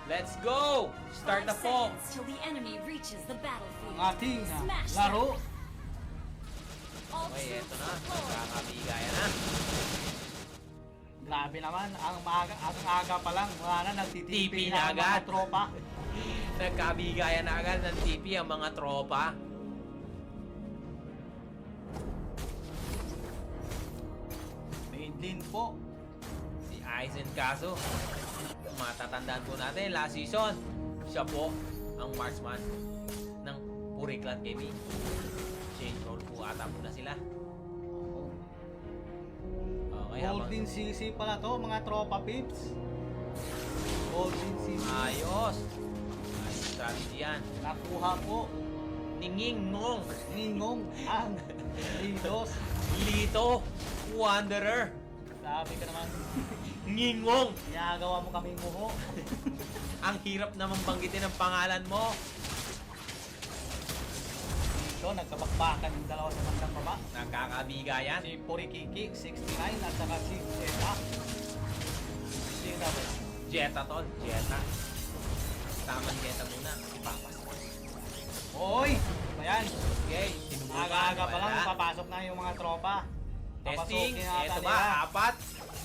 Let's go! Start na po! Till the enemy reaches the battlefield. Ang ating Smash laro. All Okay, eto na. troops deployed. Kakabigaya na. Grabe naman, ang aga pa lang, wala na, TP nagtitipi na na ang mga agad. tropa. Nagkabigaya na agad ng TP ang mga tropa. Maidlin po. Si Aizen Kaso. Matatandaan po natin, last season, siya po ang marksman ng Puri Clan Gaming. Change role po ata muna sila. Okay, Golden CC pala to, mga tropa pips. Golden CC. Ayos. Ayos strategy yan. Nakuha po. Ninging Nong. Ningong ang Lidos. Lito. Wanderer. Sabi ka naman, Ngingong. ginagawa mo kaming muho. Ang hirap naman banggitin ang pangalan mo. So, nagkabakbakan yung dalawa sa bandang baba. Nagkakabigayan. Si Purikiki, 69, at saka si Zeta. Zeta ba? Jetta tol. Jetta. Tamang Jetta muna. Papas. Hoy! Ayan, Okay. Sinubukan. aga-aga pa lang, Wala. papasok na yung mga tropa. Testing. Papasukin ata Ito nila. ba? Apat.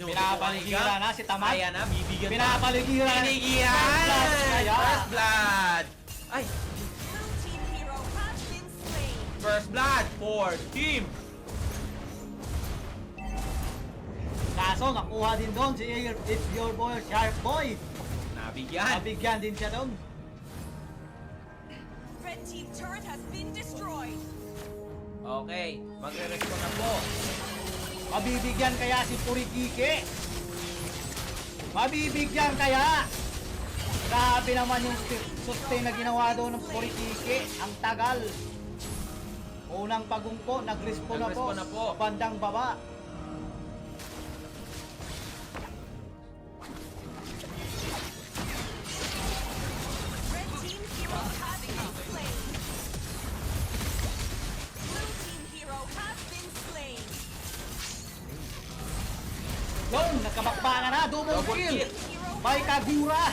Pinapaligiran na si Tamad. Ayan na. Bibigyan pa. Pinapaligiran. Pinigiran. Kaya. First blood. Ay. Blue team hero has been slain. First blood for team. Kaso, nakuha din doon si It's Your Boy, Sharp Boy. Nabigyan. Nabigyan din siya doon. Red team turret has been destroyed. Okay. Magre-respond na po. Mabibigyan kaya si Purikiki? Mabibigyan kaya? Grabe naman yung sustain na ginawa doon ng Purikiki. Ang tagal. Unang pagungko, nag-respawn na po. Nag-respawn na po. Sa bandang baba. Red team hero has been slain. Blue team hero has been slain. Yun, nagkabakbakan na. Double Double kill. kill. By Kagura.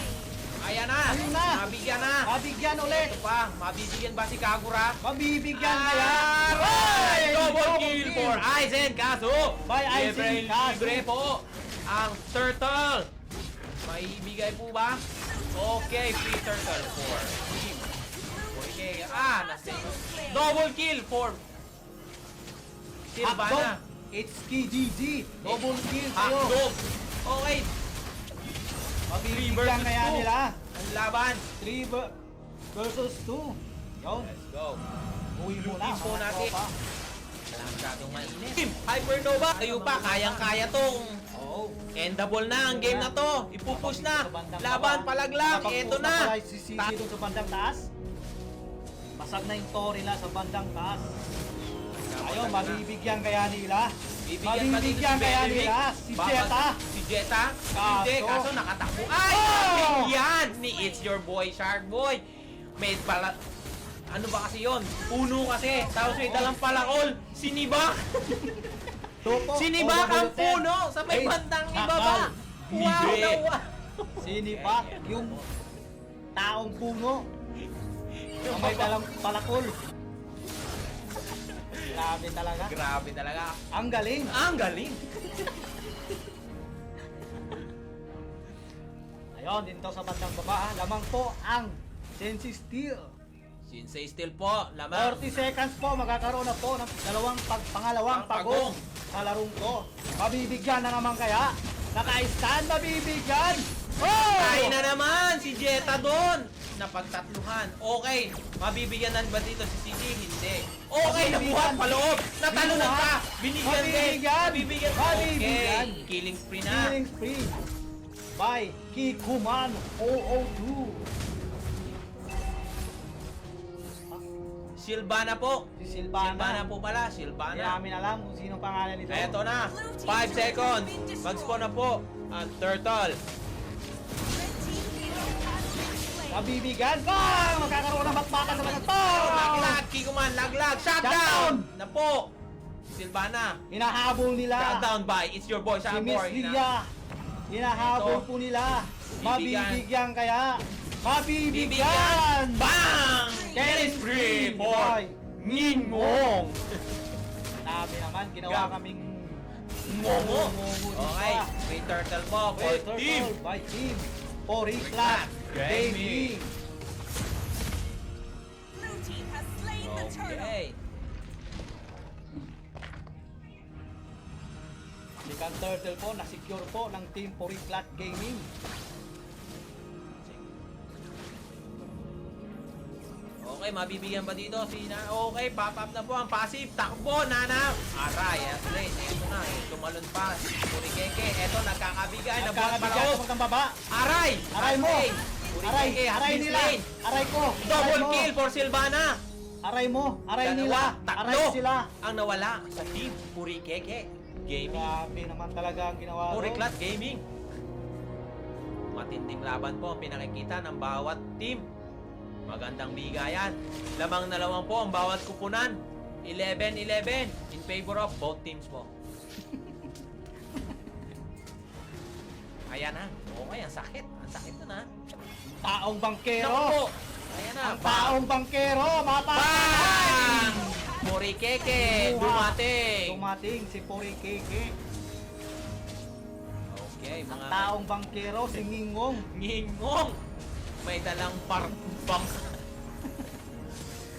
Ayan na. Ayun na. Nabigyan na. Mabigyan ulit. Ito pa. Mabibigyan ba si Kagura? Mabibigyan kaya? Aray! Ay, Double kill for Aizen Kaso. By Aizen Kaso. Libre po ang turtle. Maibigay po ba? Okay, free turtle for team. Okay, nasa double kill for Silvana. Hakdog. It's KGG. Double kill sa'yo. Hakdog. Okay, Mabibigyan kaya two. nila. ang laban. 3 versus 2. Yun. Let's go. Uwi Blue muna team po mga natin. tropa. Wala masyadong mainit. Team Hypernova. Kayo pa, kayang-kaya tong Oo. endable na ang game na to. Ipupush na. Laban, palaglag. Ito na. Si Sisi doon sa bandang taas. Basag na yung tori nila sa bandang taas. Ayun, mabibigyan kaya nila. Mabibigyan kaya nila. Si Jetta. Si Jetta? Kaso. Hindi, kaso nakatakbo. Ay! Oh! Yan! Ni It's Your Boy, Shark Boy. May pala... Ano ba kasi yon? Puno kasi. Tapos may dalang palakol. Sinibak! Tupo. Sinibak ang Double ten. puno sa may Ay, bandang nakal. ibaba. Wow Hindi. na wow! Sinibak yung taong puno. Na may dalang palakol. Grabe talaga. Grabe talaga. Ang galing. Ang galing. Ayun, dito sa bandang baba, lamang po ang Sensi Steel. Shinsei still po. Lamang. 40 seconds po, magkakaroon na po ng pangalawang Ang pagong. pagong sa larong to. Mabibigyan na naman kaya? Naka-stand, mabibigyan! Oh! Tayo na naman si Jetta doon. Napagtatluhan. Okay. Mabibigyan na ba dito si CJ? Hindi. Okay, nabuhat pa loob. Natalunan pa. Binigyan din. Mabibigyan. Mabibigyan. Mabibigyan. Okay. Killing spree na. Killing spree by Kikuman 002. Silvana po. Si Silvana. Silvana po pala. Hindi Silvana. namin alam kung sino pangalan nito. Eto na. 5 seconds. Mag-spawn na po ang turtle. Red team hero has been slain. Mabibigyan. Bang! Magkakaroon ng bakbakan sa mga to! Laglag. Kikuman. Laglag. Shutdown. Shutdown. Na po. Silvana. Hinahabol nila. Shutdown by It's Your Boy. Si Shark Miss Boy. Lia. Hinahabol Ito. po nila. Mabibigyan kaya? Mabibigyan! Bang! Carry Free free for by Ningmong! Sabi naman, ginawa Gab. kaming Ngongo! Ngongo din Okay, pa. free turtle po for Wait, team! turtle by team. Poriklat Gaming. Blue team has slain the turtle. Okay. Second turtle po, na-secure po ng team Poriklat Gaming. Okay, mabibigyan ba dito? Okay, pop up na po ang passive. Takbo, Nana. Aray, lane. Ito na, tumalon pa. Purikeke, eto, nagkakabigay. Nabuhat para Nagkakabigyan off. sa magandang baba. Aray! Aray mo! Aray! Purikeke, Aray half nila! lane. Aray ko! Aray Double mo! kill for Silvana. Aray mo! Aray Dalawa, nila! tatlo. Aray sila! Ang nawala sa team Purikeke Gaming. Grabe naman talaga ang ginawa doon. Puriklat Gaming. Matinding laban po ang pinakikita ng bawat team. Magandang bigayan. Lamang na lamang po ang bawat kupunan. 11-11 in favor of both teams po. Ayan na. Okay, ang sakit. Ang sakit na na. Taong bangkero! Naku po. Ayan na. Ang taong bangkero! Bang! Mapapatay! Purikeke dumating. Dumating si Porikeke. Okay, mga Taong bangkero, si Ngingong. ngingong. May dalang parbang.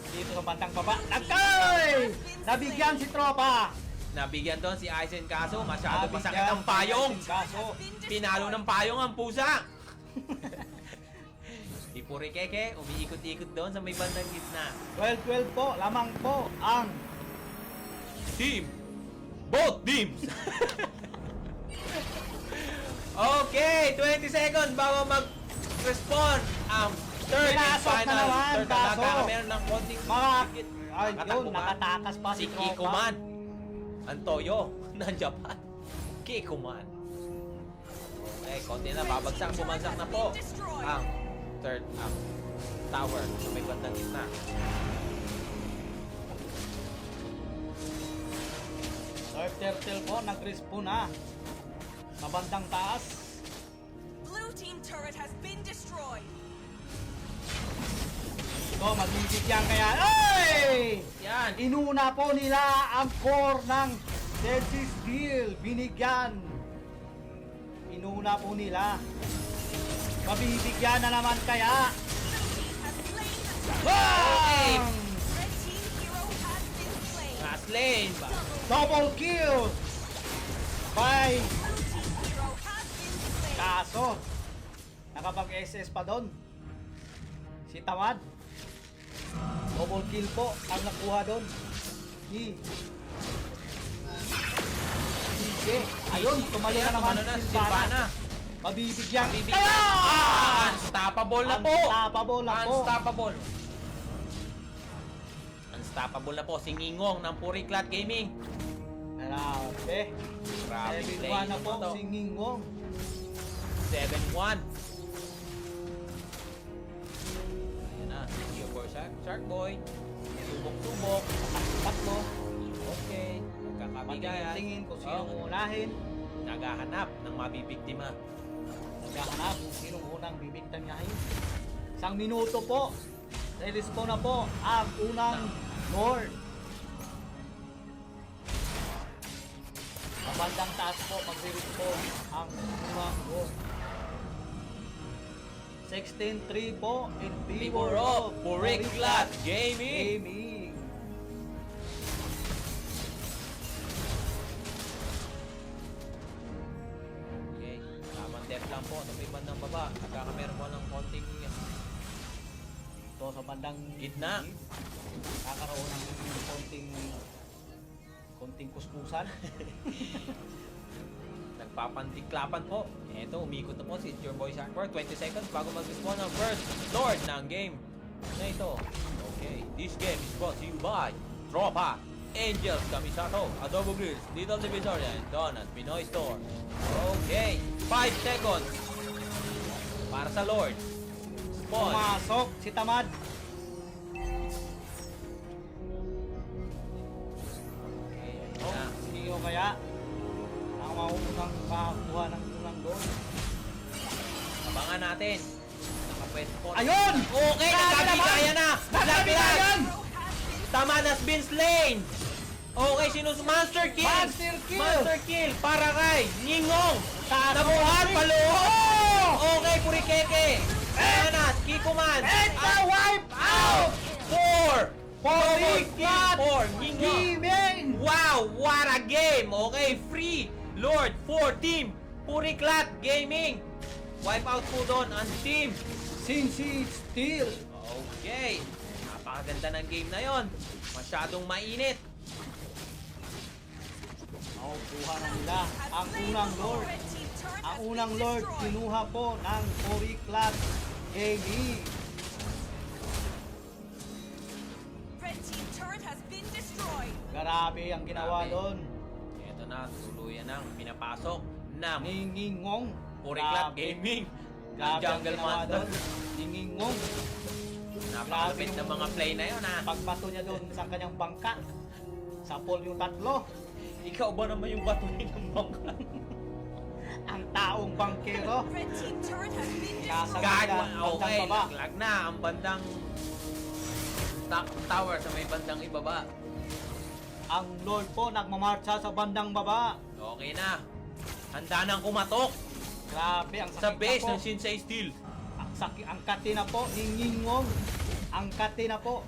Dito sa bandang baba. Nagkay! Nabigyan si tropa! Nabigyan doon si Aizen kaso masyado Nabigyan masakit ang payong. si Kaso. Pinalo ng payong ang pusa. Si Purikeke umiikot-ikot doon sa may bandang gitna. 12-12 po, lamang po ang Team! Both teams! Okay, 20 seconds bago mag-respond ang third and Pinasok na final. naman, Third kaso. meron ng konting mga... sikit. Ay, yun, Nakatakbuhan. nakatakas pa Si si tropa. Kikuman. Ang toyo ng Japan. Kikuman. Okay, konti na. Babagsak. Bumagsak na po ang third tower sa may bandang gitna. Third turtle po, nag-respawn na. Sa bandang taas. Blue team turret has been destroyed. So, magbibigyan kaya. Ay! Yan. Inuna po nila ang core ng Deadly Steel. Binigyan. Inuna po nila. Mabibigyan na naman kaya. Blue team has slain the turtle. Bang! Red team hero has been slain. Last lane. Double kill by Blue team hero has been slain. Kaso. Nakapag-SS pa doon. Si Tamad. Double kill po ang nakuha doon. Sige. Ayun, tumali na naman Ano na, si si Silvana. Silvana. Mabibigyan. Bibigyan. Ah! Unstoppable na po. Unstoppable na po. Unstoppable. Unstoppable na po si Ngingong ng Puriklat Gaming. Grabe. Grabe play 7-1 na po to. si Ngingong. 7-1. Ayan na. Here for Shark Boy. Subok-subok. Tatlo. Okay. Nagkakabigayan. Patingin kung sino Oh, unahin. naghahanap ng mabibiktima. Naghahanap kung sinong unang bibigtanyahin. Isang minuto po. Re-respawn na po ang unang Lord. Sa bandang taas po, magre-respawn ang unang Lord. 16-3 po in Favor of Puriklat Gaming. Gaming. Okay. Tamang depth lang po. Sa may bandang baba. Nagkakameron po ng konting So sa bandang Gitna. kakaroon ng konting kuskusan. nagpapantiklapan po. Eto, umikot na po si Your Boy Sharkboy. 20 seconds bago mag-respawn ang first Lord ng game na ito. Okay, this game is brought to you by Tropa, Angels, Kamisato, Adobo Grills, Little Divisoria, and Donut Pinoy Store. Okay, 5 seconds para sa Lord. Spawn. Pumasok si Tamad. Okay, ayun Oh, na. hindi ko kaya ang maunang makakuha ng unang goal. Sa Abangan natin. Nakapwede po. Ayun! Okay, Grabe nagkabigaya na! Nagkabigayan! Taman has been slain! Okay, Monster Kill! Monster Kill! Monster Kill! Para kay Ningong! Kaso, Nabuhat! Paloob! Oh! Okay, Purikeke! Anas! Kikuman! And the wipe out! 4! Puriklat 4! Ningong! Gaming! Wow! What a game! Okay, free! Lord, 4 team! Puriklat Gaming! Wipe out po doon ang team! Sinsi Steel! Okay! Napakaganda ng game na yon. Masyadong mainit. Nakukuha na nila ang Slain unang the Lord. Red team turret Ang has been unang Lord destroyed. kinuha po ng Puriklat Gaming. Red team turret has been destroyed. Grabe ang ginawa Grabe. doon. Ito na, tuluyan ng pinapasok ng Ningingong. Puriklat Grabe. Gaming. Ng Grabe ang Jungle ginawa Monster. doon. Ningingong. Napakalapit ng mga play na yun, ha? Pagbato niya doon sa kanyang bangka. Sa pool yung tatlo. Ikaw ba naman yung batuhin ng bangka? Ang taong bangkero. Red team turret has been Nasa destroyed. God, okay, bandang baba. laglag na ang bandang tower sa may bandang ibaba. Ang Lord po nagmamarcha sa bandang baba. Okay na. Handa nang kumatok Grabe, ang sakit sa base na ng po. Shinsei Steel. Ang sakit, ang kati na po. Ningingong. Ang kati na po.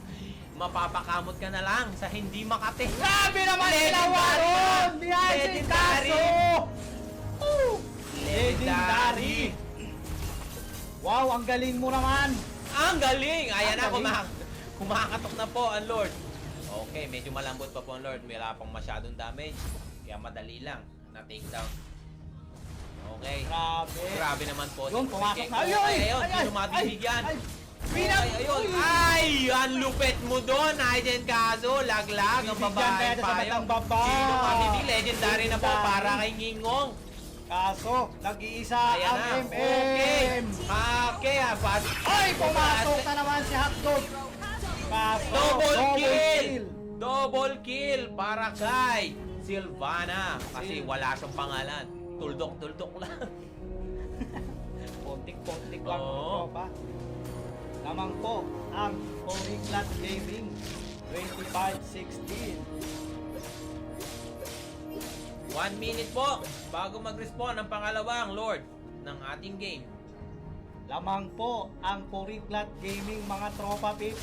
Mapapakamot ka na lang sa hindi makati. Grabe naman ginawa Legendary ron! na! Behind the Legendary! kaso! Legendary! Wow, ang galing mo naman! Ang galing! Ayan na, Ang galing. kumakatok na po ang Lord. Okay, medyo malambot pa po ang Lord. Wala pang masyadong damage. Kaya madali lang na takedown. Okay. Grabe! Grabe naman po. Yun, pumasok na. Okay, Ay, ayun, ay, sino mabibigyan? ay, pinag... Okay, ayun. Uy! Ay, ang lupit mo doon. Aiden Kaso, laglag ang Bibigyan babae kaya sa pa batang baba. Sino mabibigyan? Legendary na po Legendary. para kay Ngingong. Kaso, nag-iisa Ayan ang na. MM! Okay. Okay, fast. Ay, pumasok na naman si Hotdog! Kaso, Double kill! Double kill para kay Sylvana. Kasi wala siyang pangalan. Tuldok lang. Pontik-pontik lang Oo. po ba? Lamang po ang Puriklat Gaming 25-16. 1 minute po bago mag-respawn ang pangalawang Lord ng ating game. Lamang po ang Puriklat Gaming mga tropa pips.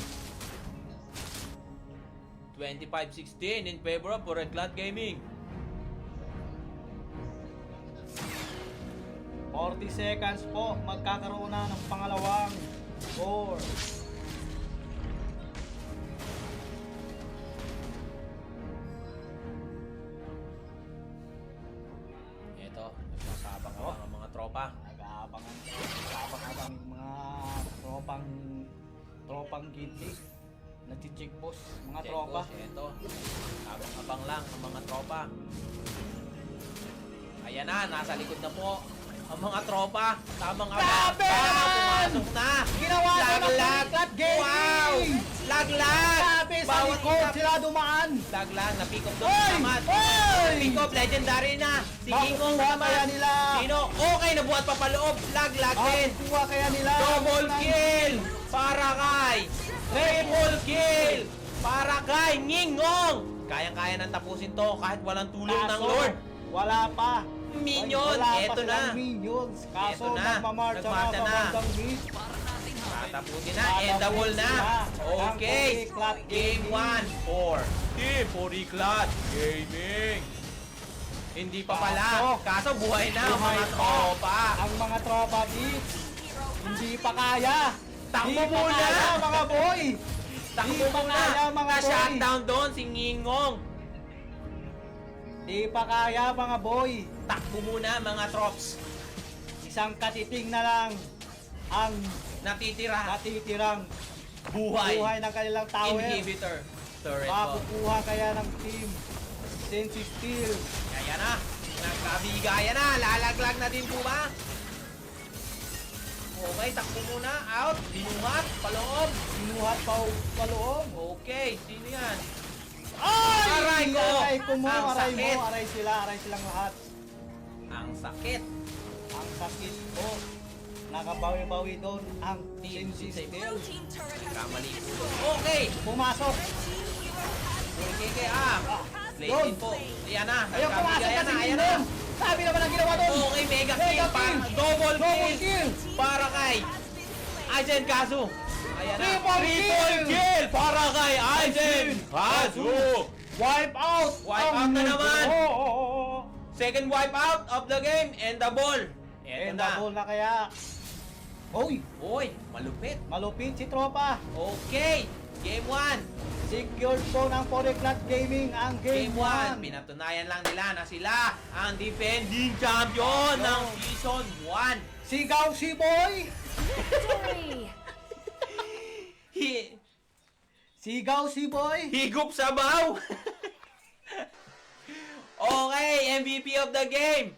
25-16 in favor of Puriklat Gaming. 40 seconds po magkakaroon na ng pangalawang score. Ito, nagpapabang ang mga tropa. Nag-aabangan yung mga tropang ginti. Nag-check post mga Check tropa. boss, ito. Abang-abang lang ang mga tropa. Ayan na, nasa likod na po ang mga tropa. Tamang abang. Grabe Pumasok na. Ginawa na ng Laglag. Puriklat Gaming! Wow! Laglag! Grabe sa Bawat likod isa- sila dumaan. Laglag, na-pick up doon Oy! sa tamat. Oy! Pick up, legendary na. Si Kingong Makukuha naman. kaya nila. Sino? Okay, nabuhat pa paloob. Laglag din. Makukuha kaya nila. Double kill para kay Triple kill para kay Ngingong. Kayang-kaya nang tapusin to kahit walang tulong ng Kaso, Lord. wala pa. Minion, Wala pa eto silang na. Minions. Kaso Eto na, nagmamarcha na nagmarcha sa na. bandang mid. Tatapusin na, endable na. Okay, game 1 for Team Puriklat Gaming. Hindi pa pala. Kaso buhay na ang Buhay mga pa. tropa. Ang mga tropa beats, hindi pa kaya. Takbo Hindi pa muna. kaya mga boy. Takbo Di pa muna. kaya, mga boy. Na-shutdown doon si Ngingong. Di pa kaya mga boy. Takbo muna mga trops. Isang katiting na lang ang Natitira. natitirang Buhay. buhay ng kanilang tower. Inhibitor. Turret po. Makukuha kaya ng team Sensi Steel. Kaya na. Nagkabigaya na. Lalaglag na din po ba? Okay, takbo muna. Out. Binuhat. Paloob. Sinuhat paloob. Okay, sino yan? Ay! Aray ko! Aray ko mo, Ang aray sakit. mo, aray silang lahat. Ang sakit. Ang sakit po. nakabawi-bawi doon ang Team Shinji Sensei. Steel. Blue team turret has Kamali been po. destroyed. Okay! Pumasok. Red team hero has been KK slain. up! Slay Yun. din po. Ayan na. Ayun, pumasok Ayan na na, si ayan na. Kingdom. Sabi naman ang ginawa doon. Okay, mega Mega kill. kill. Double Double kill. kill. Para kay Has been slain. Aizen Kazu. Ayan na. Triple kill. Para kay Aizen Kazu. Wipe out. Wipe ang out na mundo. naman. Oo. Second wipe out of the game and the ball. Eto And na. double na kaya. Hoy, Uy, malupit. malupit si Tropa. Okay. Game 1. Secured po ng Polyglot Gaming ang Game Game 1. 1. Pinatunayan lang nila na sila ang defending champion ng Season 1. Sigaw si Boy. Victory. Sigaw si Boy. Higup sabaw. Okay, MVP of the game.